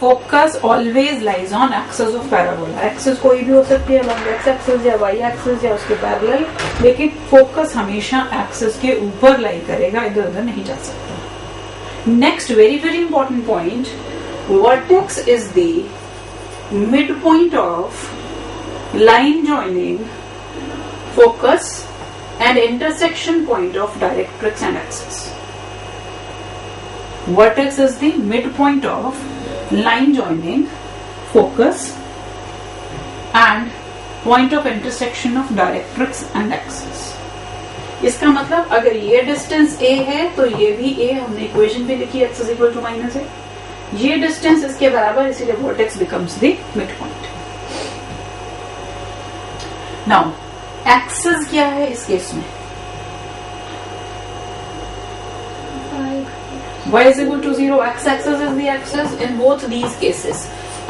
Focus always lies on axis of parabola. Axis कोई भी हो सकती है, लॉन्ग एक्स एक्सिस या वाई एक्सिस या उसके पैरेलल, लेकिन फोकस हमेशा एक्सिस के ऊपर लाई करेगा, इधर उधर नहीं जा सकता। Next very very important point, vertex is the mid point of line joining focus and intersection point of directrix and axis. Vertex is the midpoint of line joining focus and point of intersection of directrix and axis. इसका मतलब अगर ये distance a है तो ये भी a, हमने equation भी लिखी x is equal to minus a, ये डिस्टेंस इसके बराबर, इसीलिए vertex becomes the midpoint. Now axis क्या है इस केस में? y is equal to 0. X axis is the axis in both these cases,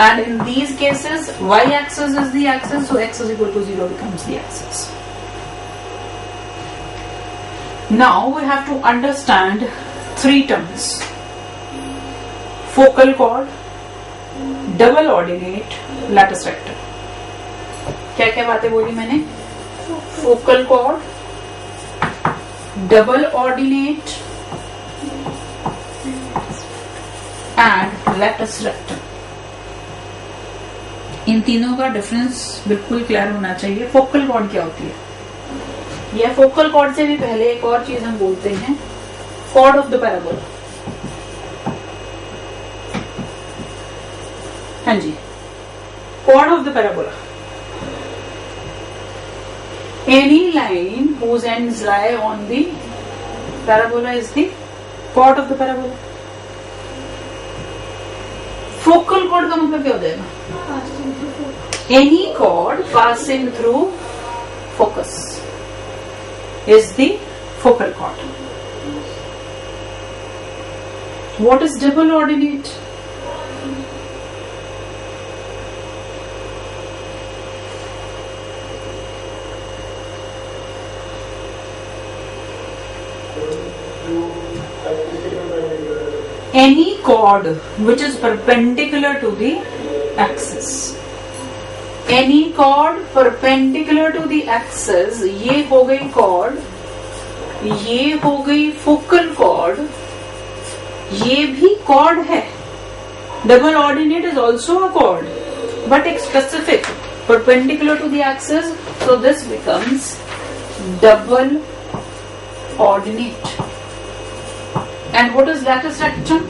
and in these cases y axis is the axis, so x is equal to 0 becomes the axis. Now we have to understand three terms: focal chord, double ordinate, lattice rectum. क्या क्या बातें बोली मैंने? Focal chord, double ordinate and latus rectum. इन तीनों का difference बिल्कुल clear होना चाहिए। फोकल कॉर्ड क्या होती है? या फोकल कॉर्ड से भी पहले एक और चीज हम बोलते हैं, कॉर्ड ऑफ द पैराबोला। हाँ जी, chord of the parabola. Any line whose ends lie on the parabola is the chord of the parabola. Focal chord का मतलब क्या हो जाएगा? Any chord passing through focus is the focal chord. What is double ordinate? Any chord which is perpendicular to the axis. Any chord perpendicular to the axis, ये हो गई chord, ये हो गई focal chord, ये भी chord है. Double ordinate is also a chord, but it's specific, perpendicular to the axis, so this becomes double ordinate. And what is lattice rectum?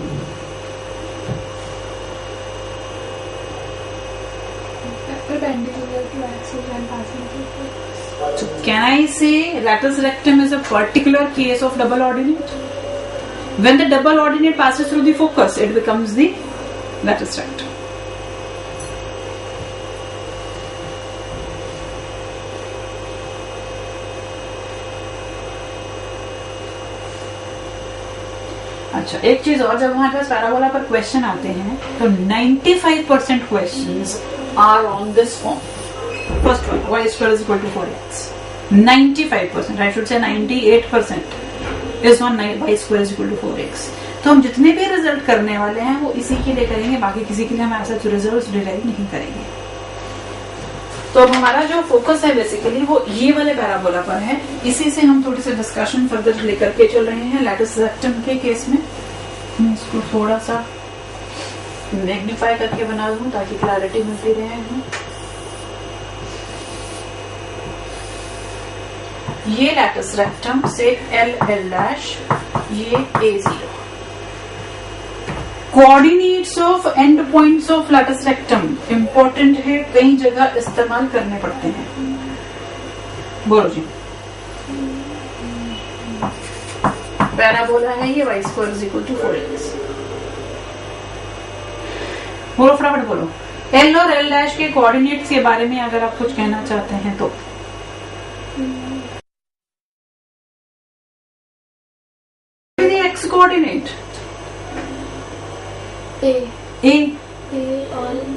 Perpendicular to axis and passing through focus. So can I say lattice rectum is a particular case of double ordinate? When the double ordinate passes through the focus, it becomes the lattice rectum. अच्छा, एक चीज और, जब हमारे पास parabola पर question आते हैं तो 95% questions are on this form. First one, y square is equal to 4x. 95%, I should say 98% is on y square is equal to 4x. तो हम जितने भी रिजल्ट करने वाले हैं वो इसी के लिए करेंगे, बाकी किसी के लिए हम ऐसा रिजल्ट डिराइव नहीं करेंगे. तो अब हमारा जो फोकस है बेसिकली वो ये वाले पैराबोला पर है. इसी से हम थोड़ी सी डिस्कशन फर्दर लेकर के चल रहे हैं. लैटिस रेक्टम के केस में मैं इसको थोड़ा सा मैग्नीफाई करके बना दूं ताकि क्लैरिटी मिलती रहे हमें. ये लैटिस रेक्टम से एल एल डैश, ये A0. Coordinates of and points of latus rectum important है, कई जगह इस्तेमाल करने पड़ते हैं. बोलो जी. पैराबोला है ये, y square is equal to 4x. बोलो फटाफट बोलो. एल और एल डैश के कोऑर्डिनेट्स के बारे में अगर आप कुछ कहना चाहते हैं तो. एक्स कोऑर्डिनेट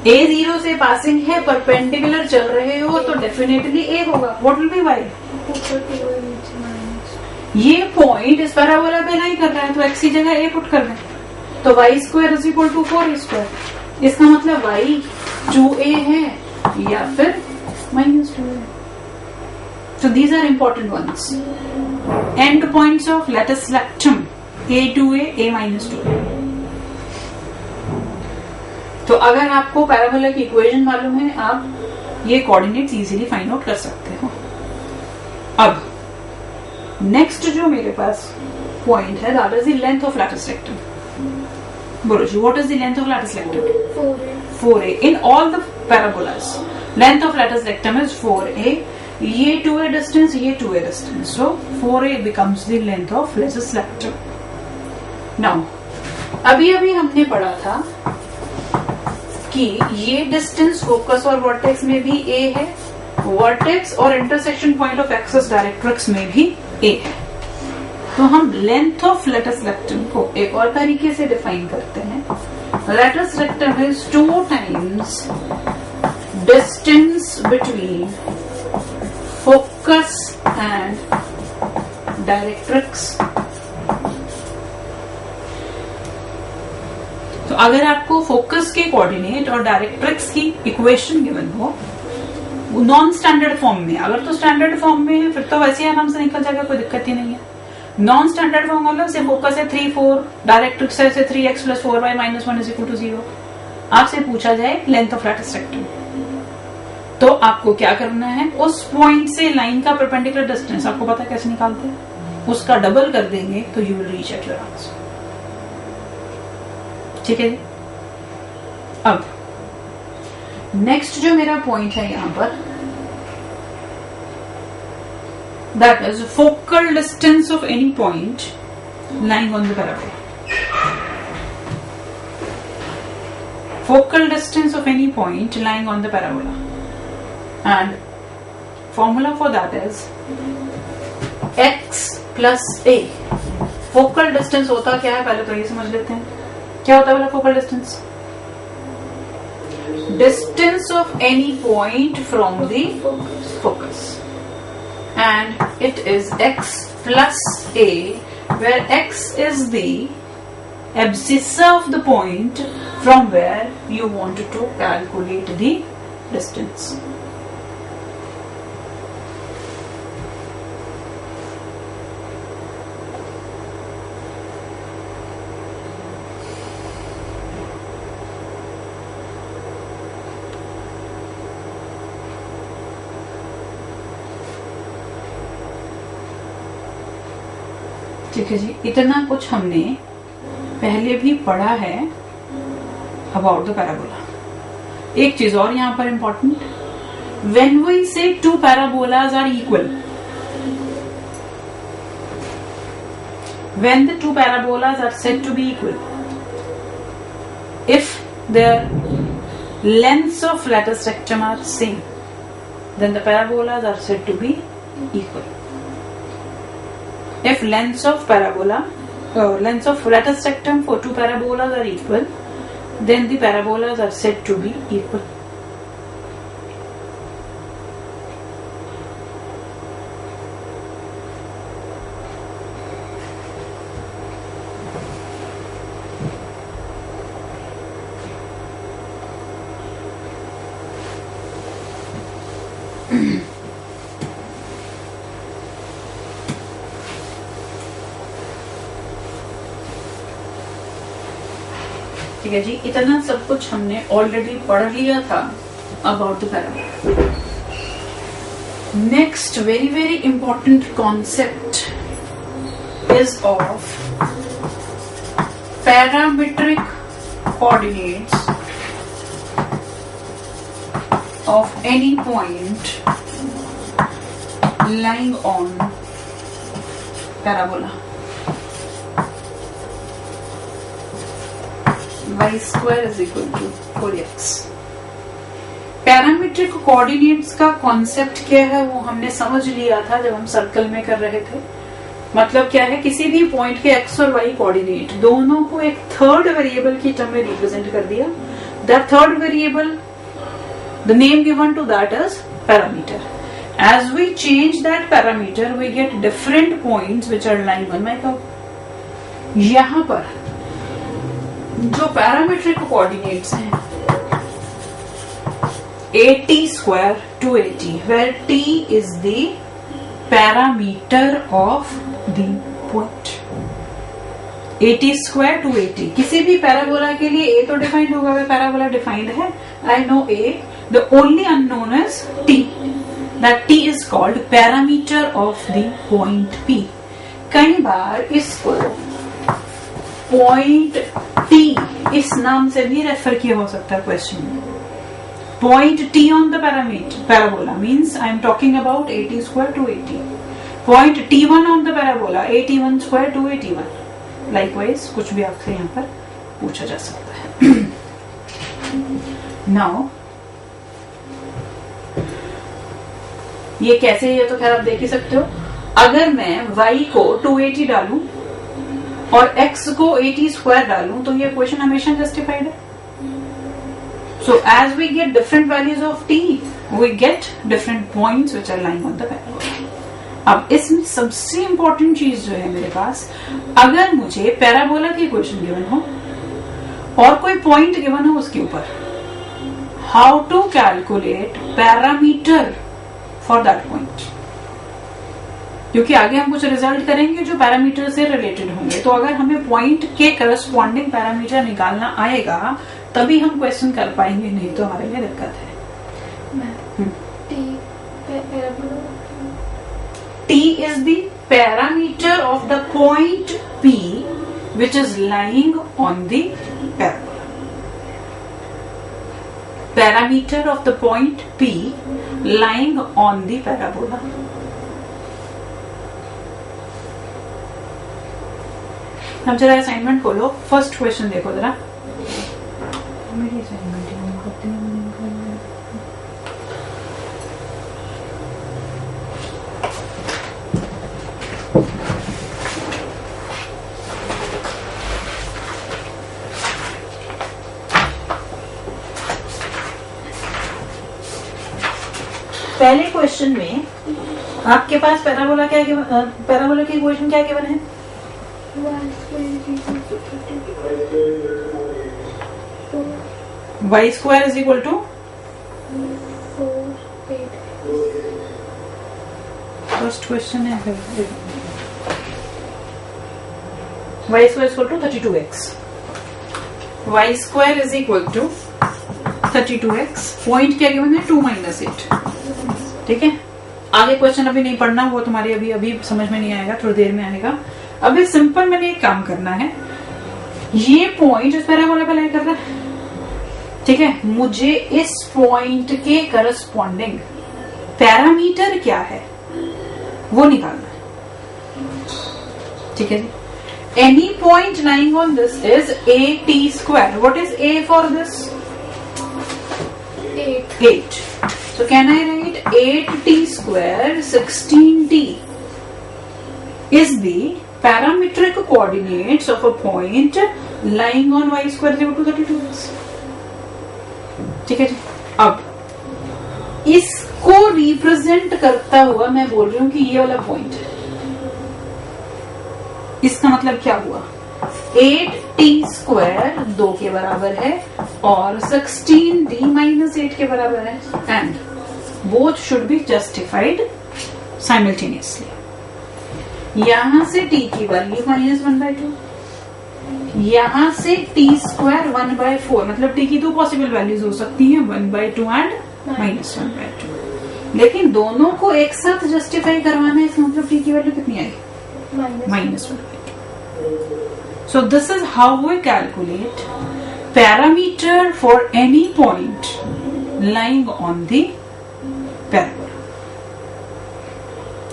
A0 से पासिंग है, परपेंडिकुलर चल रहे हो तो डेफिनेटली A होगा. What will be y? ये पॉइंट इस पैराबोला पे लाई कर रहा है तो x की जगह A पुट कर रहे हैं तो y square is equal to 4a square. इसका मतलब y 2a है या फिर -2a. So these are important ones. End points of lattice rectum a2a, a-2a. तो अगर आपको पैराबोला की इक्वेशन मालूम है, आप ये कोऑर्डिनेट्स इजीली फाइंड आउट कर सकते हो. अब नेक्स्ट जो मेरे पास पॉइंट है, that is the length of latus rectum. बोलो जी, what is the length of latus rectum? 4a. In all the parabolas, length of lattice rectum is 4a. ये 2a distance, ये 2a distance. So 4a becomes the length of lattice rectum. Now, अभी हमने पढ़ा था कि ये distance focus और vertex में भी a है, वर्टेक्स और intersection point of axis directrix में भी a है. तो हम लेंथ ऑफ लैटिस रेक्टम को एक और तरीके से डिफाइन करते हैं. Lattice rectum is 2 times distance between focus and directrix. तो अगर आपको फोकस के कोऑर्डिनेट और डायरेक्ट्रिक्स की इक्वेशन गिवन हो नॉन स्टैंडर्ड फॉर्म में, अगर तो स्टैंडर्ड फॉर्म में है फिर तो वैसे आराम से निकल जाएगा, कोई दिक्कत ही नहीं है. नॉन स्टैंडर्ड फॉर्म मतलब से फोकस है 3 4, डायरेक्ट्रिक्स है 3x + 4y - 1 = 0. आपसे पूछा जाए लेंथ ऑफ लैटिस रेक्टम, तो आपको क्या करना है, उस पॉइंट से लाइन का परपेंडिकुलर डिस्टेंस आपको पता है कैसे निकालते हैं, उसका डबल कर देंगे तो you will reach at your answer. ठीक है. अब नेक्स्ट जो मेरा पॉइंट है यहां पर, that is focal distance of any point lying on the parabola. Focal distance of any point lying on the parabola, and formula for that is x plus a. Focal distance होता क्या है पहले तो ये समझ लेते हैं. क्या होता है बोला focal distance? Distance of any point from the focus, and it is x plus a, where x is the abscissa of the point from where you want to calculate the distance. ठीक है जी, इतना कुछ हमने पहले भी पढ़ा है about the parabola. एक चीज और यहां पर important, when we say 2 parabolas are equal, when the 2 parabolas are said to be equal, if their lengths of latus rectum are same, then the parabolas are said to be equal. If lengths of lengths of lattice rectum for 2 parabolas are equal, then the parabolas are said to be equal. ठीक है जी, इतना सब कुछ हमने already पढ़ लिया था about the parabola. Next very very important concept is of parametric coordinates of any point lying on parabola. Y square is equal to 4x. Parametric coordinates का कॉन्सेप्ट क्या है वो हमने समझ लिया था जब हम सर्कल में कर रहे थे. मतलब क्या है, किसी भी पॉइंट के x और y कोऑर्डिनेट दोनों को एक थर्ड वेरिएबल की टर्म में रिप्रेजेंट कर दिया. That third variable, the name given to that is parameter. As we change that parameter, we get different points which are lying on my curve. यहाँ पर जो पैरामीट्रिक कोऑर्डिनेट्स हैं 80 square to 80, where t is the parameter of the point. 80 square to 80, किसी भी parabola के लिए a तो defined होगा, वह पैराबोला डिफाइंड है. I know a, the only unknown is t. That t is called parameter of the point P. कई बार इसको पॉइंट t इस नाम से भी रेफर किया हो सकता है क्वेश्चन में. Point t on the parabola means I am talking about 80 square to 80. Point t1 on the parabola 81 square to 81. Likewise कुछ भी आपसे यहाँ पर पूछा जा सकता है. Now ये कैसे है तो खैर आप देख ही सकते हो. अगर मैं y को 280 डालूं और x को 80 स्क्वायर डालूं तो ये क्वेश्चन हमेशा जस्टिफाइड है. So as we get different values of t, we get different points which are lying on the parabola. अब इसमें सबसे इंपॉर्टेंट चीज जो है मेरे पास, अगर मुझे पैराबोला की इक्वेशन गिवन हो और कोई पॉइंट गिवन हो उसके ऊपर, how to calculate parameter for that point. क्योंकि आगे हम कुछ रिजल्ट करेंगे जो पैरामीटर से रिलेटेड होंगे. तो अगर हमें पॉइंट के करस्पॉन्डिंग पैरामीटर निकालना आएगा तभी हम क्वेश्चन कर पाएंगे, नहीं तो हमारे लिए दिक्कत है. T is the parameter of the point P which is lying on the parabola. Parameter of the point P lying on the parabola. अब जरा असाइनमेंट खोलो, फर्स्ट क्वेश्चन देखो जरा. मेरी असाइनमेंट पहले क्वेश्चन में आपके पास पैराबोला क्या गिवन, पैराबोला की इक्वेशन क्या गिवन है? y square is equal to first question है y square is equal to 32x. y square is equal to 32x. Point क्या गिवन है? 2 - 8. ठीक है, आगे क्वेश्चन अभी नहीं पढ़ना, वो तुम्हारी अभी समझ में नहीं आएगा, थोड़ी देर में आएगा. अभी सिंपल मैंने एक काम करना है, ये पॉइंट इस पैराबोला पे लाई कर रहा है. ठीक है, मुझे इस पॉइंट के करस्पॉन्डिंग पैरामीटर क्या है वो निकालना है. ठीक है जी. Any point lying on this is AT square. What is A for this? 8. So can I write 8t square 16t is the parametric coordinates of a point lying on y square is equal to 32x. ठीक है जी. अब इसको represent करता हुआ मैं बोल रही हूं कि ये वाला पॉइंट है. इसका मतलब क्या हुआ? 8t स्क्वायर 2 के बराबर है और 16d - 8 के बराबर है. And both should be justified simultaneously. यहां से t की वैल्यू -1/2, यहां से t स्क्वायर 1/4, मतलब t की 2 पॉसिबल वैल्यूज हो सकती हैं, 1/2 एंड -1/2. लेकिन दोनों को एक साथ जस्टिफाई करवाना है, इसका मतलब t की वैल्यू कितनी आएगी? -1/2. So this is how we calculate parameter for any point lying on the parabola.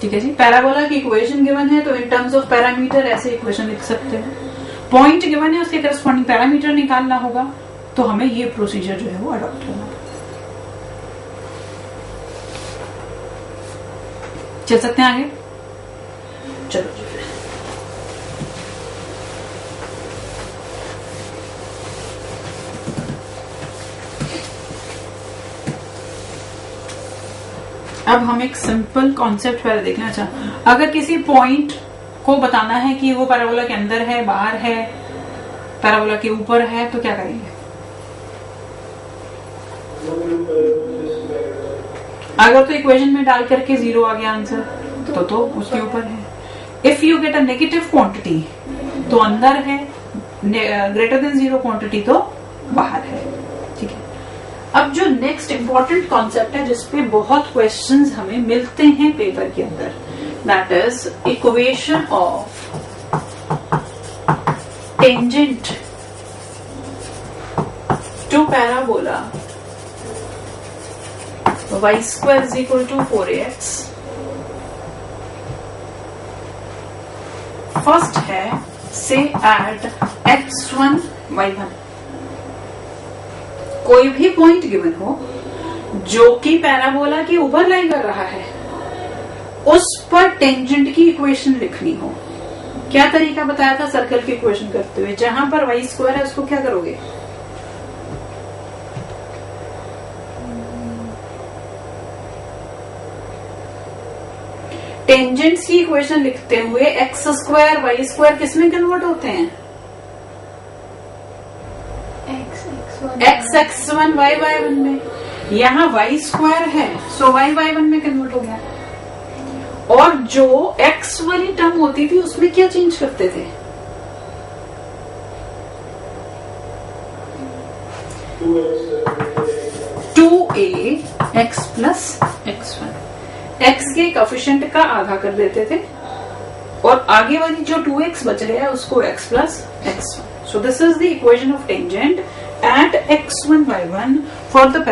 ठीक है जी. पैराबोला की इक्वेशन गिवन है तो इन टर्म्स ऑफ पैरामीटर ऐसे इक्वेशन लिख सकते हैं. पॉइंट गिवन है, उसके करस्पॉन्डिंग पैरामीटर निकालना होगा, तो हमें ये प्रोसीजर जो है वो अडॉप्ट करना होगा. चल सकते हैं आगे? चलो जी. अब हम एक सिंपल कॉन्सेप्ट पहले देखना. अच्छा, अगर किसी पॉइंट को बताना है कि वो पैराबोला के अंदर है, बाहर है, पैराबोला के ऊपर है, तो क्या करेंगे? अगर तो इक्वेशन में डाल करके 0 आ गया आंसर तो उसके ऊपर है. If you get a negative quantity तो अंदर है, ग्रेटर देन 0 क्वांटिटी तो बाहर है. ठीक है. अब जो नेक्स्ट इंपॉर्टेंट कॉन्सेप्ट है जिसपे बहुत क्वेश्चंस हमें मिलते हैं पेपर के अंदर, that is equation of tangent to parabola y square is equal to 4ax. First है से एट x1 y1. कोई भी पॉइंट गिवन हो जो कि पैराबोला के ऊपर लाई कर रहा है, उस पर टेंजेंट की इक्वेशन लिखनी हो. क्या तरीका बताया था सर्कल की इक्वेशन करते हुए? जहां पर y स्क्वायर है उसको क्या करोगे? टेंजेंट्स की इक्वेशन लिखते हुए एक्स स्क्वायर वाई स्क्वायर किस में कन्वर्ट होते हैं? एक्स x1 y y1 में. यहाँ y स्क्वायर है सो y y1 में कन्वर्ट हो गया. और जो x वाली टर्म होती थी उसमें क्या चेंज करते थे? 2a x plus x1. x के कोएफिशिएंट का आधा कर देते थे और आगे वाली जो 2x बच गया है उसको x plus x1. So this is the equation of tangent at x1 y1 for the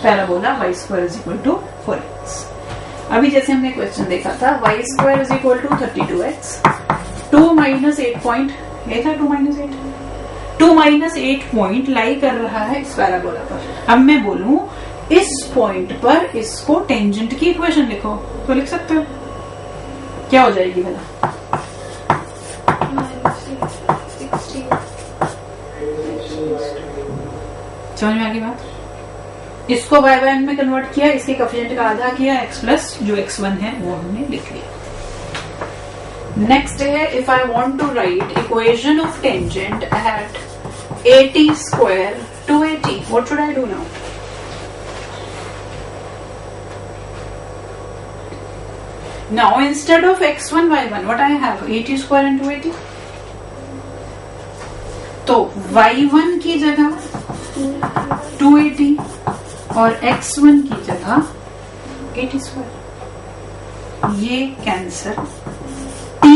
parabola y square is equal to 4x. अभी जैसे हमने क्वेश्चन देखा था y square is equal to 32x. 2 minus 8 point, ये था 2 minus 8 point लाई कर रहा है इस पैराबोला पर. अब मैं बोलूं इस पॉइंट पर इसको टेंजेंट की इक्वेशन लिखो तो लिख सकते हो. क्या हो जाएगी भला? समझ में आ गई बात? इसको y by n में कन्वर्ट किया, इसके कोएफिशिएंट का आधा किया, x प्लस जो x1 है वो हमने लिख लिया. नेक्स्ट है if I want to write equation of tangent at 80 square to 80, what should I do now? Now instead of x1 y1 what I have 80 square and 280. तो y1 की जगह 280 और x1 की जगह 80 स्क्वायर. ये कैंसर. ty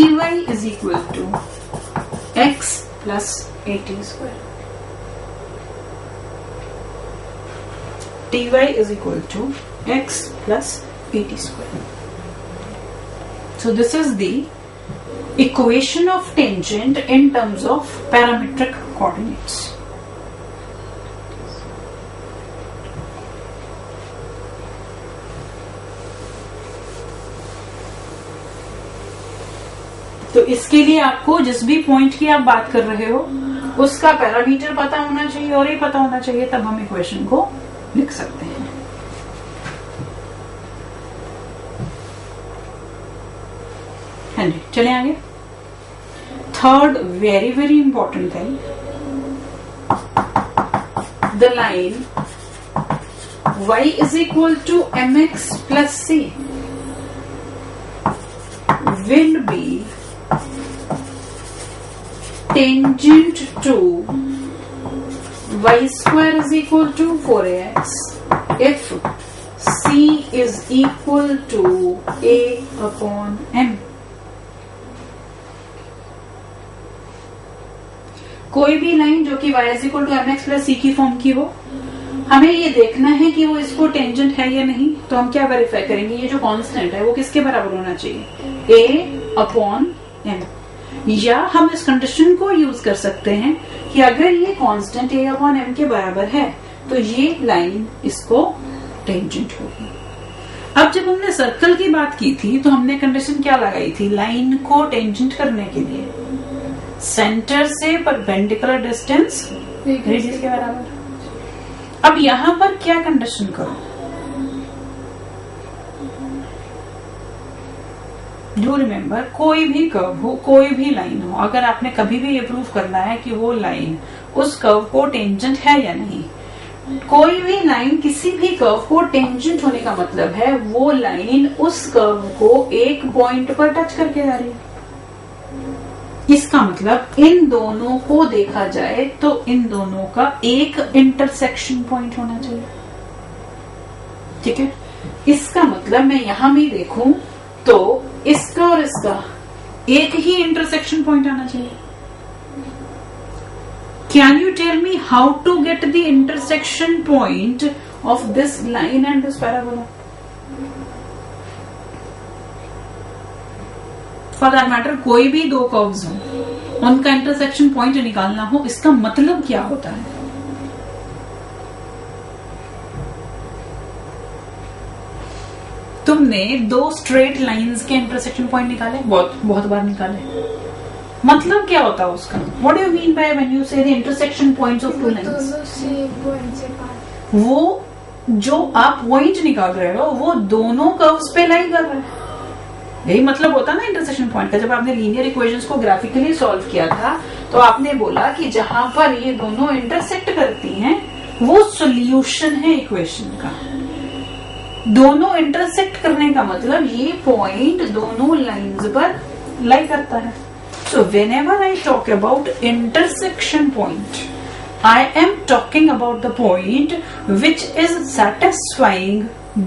is equal to x plus 80 square. ty is equal to x plus 80 square. So this is the equation of tangent in terms of parametric coordinates. तो इसके लिए आपको जिस भी पॉइंट की आप बात कर रहे हो उसका पैरामीटर पता होना चाहिए और ये पता होना चाहिए, तब हम इक्वेशन को लिख सकते हैं. चले आगे. Third very very important thing, the line y is equal to mx plus c will be tangent to y square is equal to 4ax if c is equal to a upon m. कोई भी line जो कि y is equal to mx plus c की form की हो, हमें ये देखना है कि वो इसको टेंजेंट है या नहीं. तो हम क्या वेरीफाई करेंगे? ये जो कांस्टेंट है वो किसके बराबर होना चाहिए? a upon m. या हम इस कंडीशन को यूज कर सकते हैं कि अगर ये कांस्टेंट a अपॉन m के बराबर है तो ये लाइन इसको टेंजेंट होगी. अब जब हमने सर्कल की बात की थी तो हमने कंडीशन क्या लगाई थी? लाइन को टेंजेंट करने के लिए सेंटर से परपेंडिकुलर डिस्टेंस रेडियस के बराबर. अब यहां पर क्या कंडीशन करो? डू रिमेम्बर, कोई भी कर्व हो, कोई भी लाइन हो, अगर आपने कभी भी ये प्रूव करना है कि वो लाइन उस कर्व को टेंजेंट है या नहीं, कोई भी लाइन किसी भी कर्व को टेंजेंट होने का मतलब है वो लाइन उस कर्व को एक पॉइंट पर टच करके जा रही है। इसका मतलब इन दोनों को देखा जाए तो इन दोनों का एक इंटरसेक्शन पॉइंट होना चाहिए। ठीक है, इसका मतलब मैं यहां भी देखूं तो इसका और इसका एक ही इंटरसेक्शन पॉइंट आना चाहिए। Can you tell me how to get the intersection point of this line and this parabola? For that matter, कोई भी दो कर्व्स हो उनका इंटरसेक्शन पॉइंट निकालना हो, इसका मतलब क्या होता है? तुमने दो स्ट्रेट लाइंस के इंटरसेक्शन पॉइंट निकाले, बहुत बार निकाले। मतलब क्या होता है उसका? What do you mean by when you say the intersection points of two lines? वो जो आप पॉइंट निकाल रहे हो वो दोनों कर्व्स पे लाई कर रहे हैं। यही मतलब होता है ना इंटरसेक्शन पॉइंट का। जब आपने लीनियर इक्वेशंस को ग्राफिकली सॉल्व किया था तो आपने बोला कि जहां पर ये दोनों इंटरसेक्ट करती हैं वो सॉल्यूशन है इक्वेशन का। दोनों इंटरसेक्ट करने का मतलब ये पॉइंट दोनों लाइंस पर लाई करता है। So whenever I talk about intersection point, I am talking about the point which is satisfying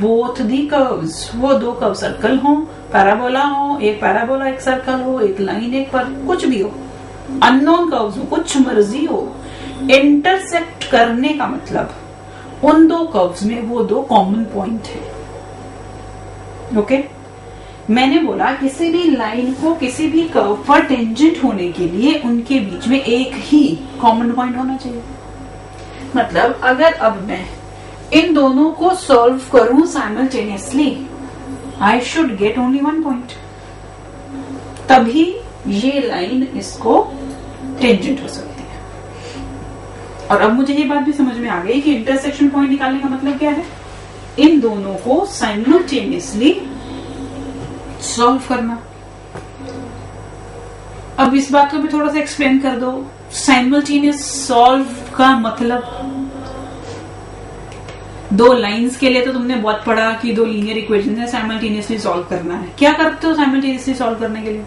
both the curves. वो दो कर्व सर्कल हो, पैराबोला हो, एक पैराबोला एक सर्कल हो, एक लाइन एक पर कुछ भी हो, अननोन कर्व्स हो, कुछ मर्जी हो, इंटरसेक्ट करने का मतलब उन दो कर्व्स में वो दो कॉमन पॉइंट है। ओके, मैंने बोला किसी भी लाइन को किसी भी कर्व पर टेंजेंट होने के लिए उनके बीच में एक ही कॉमन पॉइंट होना चाहिए। मतलब अगर अब मैं इन दोनों को सॉल्व करूं simultaneously, I should get only one point, तभी ये लाइन इसको टेंजेंट हो सकती है। और अब मुझे ये बात भी समझ में आ गई कि इंटरसेक्शन पॉइंट निकालने का मतलब क्या है? इन दोनों को साइमल्टेनियसली सॉल्व करना। अब इस बात को भी थोड़ा सा एक्सप्लेन कर दो। साइमल्टेनियस सॉल्व का मतलब, दो लाइंस के लिए तो तुमने बहुत पढ़ा कि दो लीनियर इक्वेशन है, साइमल्टेनियसली सॉल्व करना है। क्या करते हो साइमल्टेनियसली सॉल्व करने के लिए?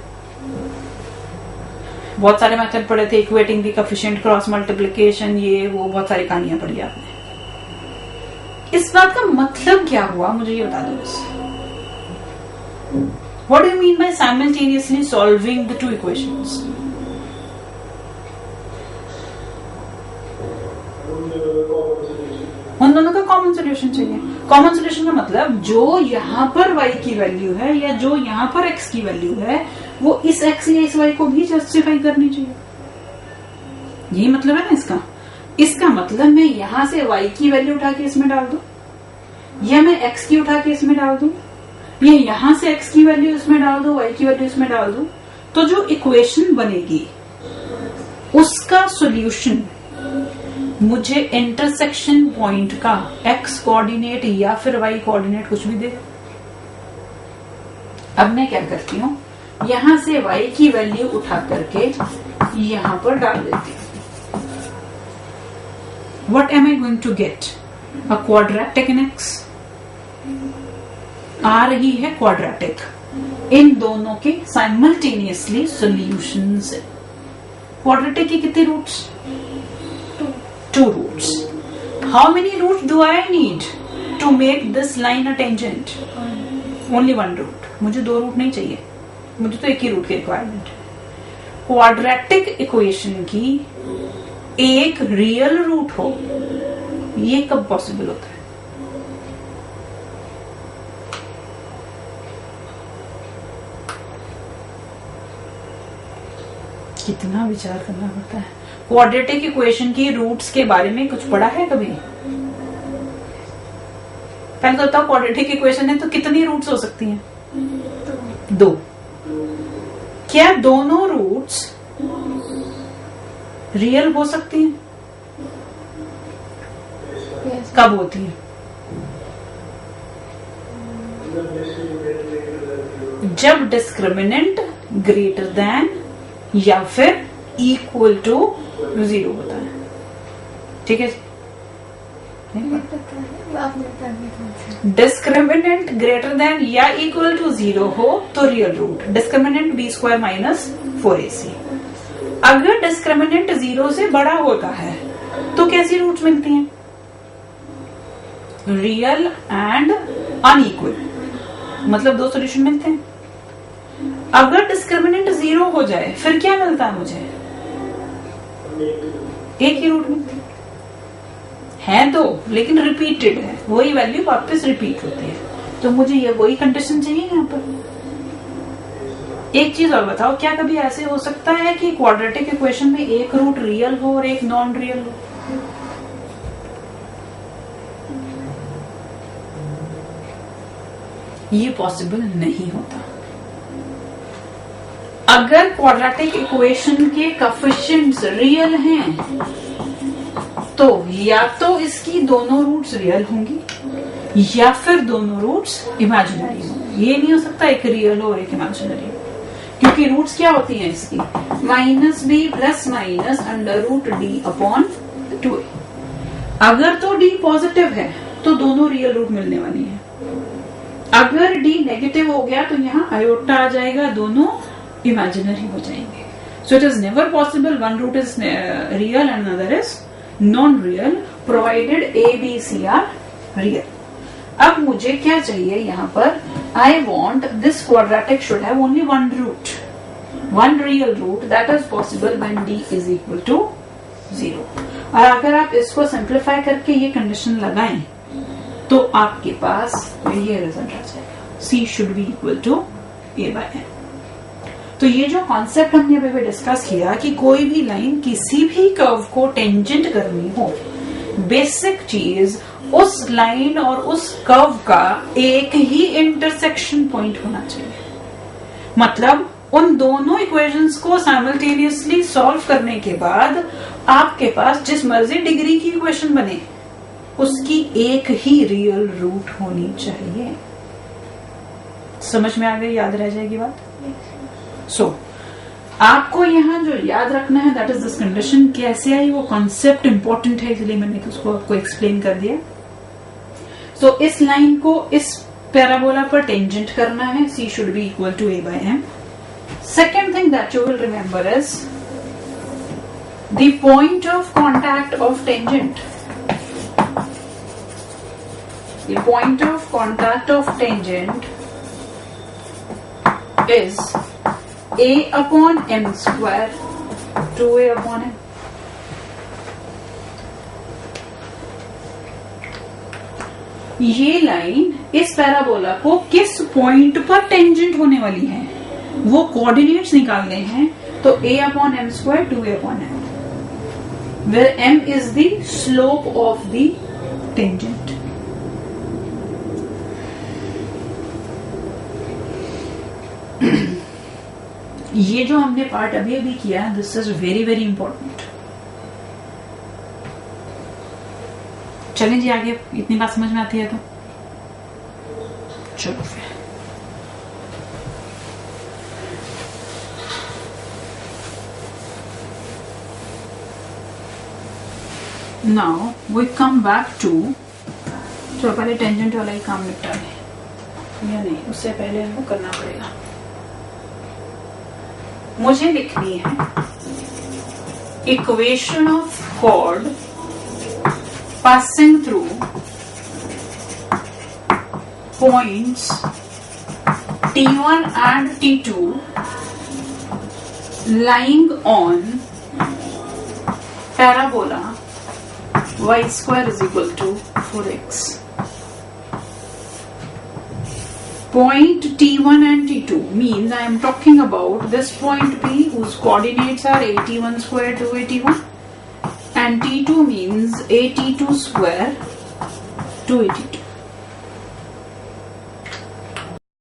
बहुत सारे मेथड पढ़े थे, equating the coefficient, cross multiplication, ये वो बहुत सारी कहानियां पढ़ी आपने। इस बात का मतलब क्या हुआ मुझे ये बता दो बस। What do you mean by simultaneously solving the two equations? उन दोनों का कॉमन सोल्यूशन चाहिए। कॉमन सोल्यूशन का मतलब जो यहाँ पर y की वैल्यू है या जो यहाँ पर x की वैल्यू है वो इस x या इस y को भी जस्टिफाई करनी चाहिए। यही मतलब है ना इसका। इसका मतलब मैं यहाँ से y की वैल्यू उठा के इसमें डाल दूं या मैं x की उठा के इसमें डाल दूं, ये यहां से x की वैल्यू इसमें डाल दो, y की वैल्यू इसमें डाल दो, तो जो इक्वेशन बनेगी उसका सॉल्यूशन मुझे इंटरसेक्शन पॉइंट का x कोऑर्डिनेट या फिर y कोऑर्डिनेट कुछ भी देगा। अब मैं क्या करती हूँ, यहां से y की वैल्यू उठा करके यहां पर डाल देती हूँ। What am I going to get? A quadratic in x आ रही है क्वाड्रेटिक। इन दोनों के साइमल्टेनियसली सॉल्यूशंस। क्वाड्रेटिक की कितने roots? Two roots. How many roots do I need to make this line a tangent? Only one root. मुझे दो root नहीं चाहिए, मुझे तो एक ही रूट की रिक्वायरमेंट है। क्वाड्रेटिक इक्वेशन की एक रियल रूट हो, ये कब पॉसिबल होता है? कितना विचार करना पड़ता है। क्वाड्रेटिक इक्वेशन की रूट्स के बारे में कुछ पढ़ा है कभी? पहले तो बताओ, क्वाड्रेटिक इक्वेशन है तो कितनी रूट्स हो सकती हैं? दो। क्या दोनों रूट्स रियल हो सकती हैं? कब होती है? जब डिस्क्रिमिनेंट ग्रेटर देन या फिर इक्वल टू 0 होता है। ठीक है, ये पता है, आपने बताया कौन सा? डिस्क्रिमिनेंट ग्रेटर देन या इक्वल टू 0 हो तो real root, discriminant b² minus 4ac। अगर डिस्क्रिमिनेंट 0 से बड़ा होता है तो कैसी रूट्स मिलती हैं? रियल एंड अनइक्वल, मतलब दो सोल्यूशन मिलते हैं। अगर डिस्क्रिमिनेंट 0 हो जाए फिर क्या मिलता है मुझे? एक ही रूट मिलती है दो, लेकिन रिपीटेड है, वही वैल्यू वापस रिपीट होती है। तो मुझे ये वही कंडीशन चाहिए यहाँ पर। एक चीज और बताओ, क्या कभी ऐसे हो सकता है कि क्वाड्रेटिक इक्वेशन में एक रूट रियल हो और एक नॉन रियल हो? ये पॉसिबल नहीं होता। अगर क्वाड्रेटिक इक्वेशन के कोएफिशिएंट्स रियल हैं तो या तो इसकी दोनों रूट्स रियल होंगी या फिर दोनों रूट्स इमेजिनरी होंगी। ये नहीं हो सकता एक रियल हो और एक इमेजिनरी हो, क्योंकि रूट्स क्या होती हैं इसकी? -b plus minus √d/2a। अगर तो d पॉजिटिव है तो दोनों रियल रूट मिलने वाली हैं। अगर d नेगेटिव हो गया तो यहाँ आयोटा आ जाएगा, दोनों इमेजिनरी हो जाएंगे। So it is never possible one root is real and another is non real, provided a, b, c are रियल। अब मुझे क्या चाहिए यहाँ पर? I want this quadratic should have only one root, one real root that is possible when d is equal to 0। और अगर आप इसको सिंप्लीफाई करके ये कंडीशन लगाएं तो आपके पास ये रिजल्ट आ जाएगा, c should be equal to a/n। तो ये जो कॉन्सेप्ट हमने अभी डिस्कस किया कि कोई भी लाइन किसी भी कर्व को टेंजेंट करनी हो, बेसिक चीज उस लाइन और उस कर्व का एक ही इंटरसेक्शन पॉइंट होना चाहिए। मतलब उन दोनों इक्वेशंस को साइमल्टेनियसली सॉल्व करने के बाद आपके पास जिस मर्जी डिग्री की इक्वेशन बने उसकी एक ही रियल रूट होनी चाहिए। समझ में आ गई? याद रह जाएगी बात? सो आपको यहाँ जो याद रखना है दैट इज दिस कंडीशन। कैसे आई वो कॉन्सेप्ट इंपॉर्टेंट है, इसलिए मैंने उसको आपको एक्सप्लेन कर दिया। सो इस लाइन को इस पैराबोला पर टेंजेंट करना है, c should be equal to a/m। Second thing that you will remember is the point of contact of tangent. The point of contact of tangent is a/m square 2a/m। ये line इस parabola को किस point पर tangent होने वाली है वो coordinates निकालने हैं। तो a/m square 2a/m, where m is the slope of the tangent। ये जो हमने पार्ट अभी अभी किया, this is very very important. चलें जी आगे, इतनी बात समझ में आती है तो चलो फिर। Now we come back to, तो पहले टेंजेंट वाला ही काम निपटा लें या नहीं, उससे पहले हमको करना पड़ेगा। मुझे लिखनी है equation of chord passing through points T1 and T2 lying on parabola y square is equal to 4x. Point T1 and T2 means I am talking about this point P whose coordinates are AT1 square 2AT1 and T2 means AT2 square 2AT2.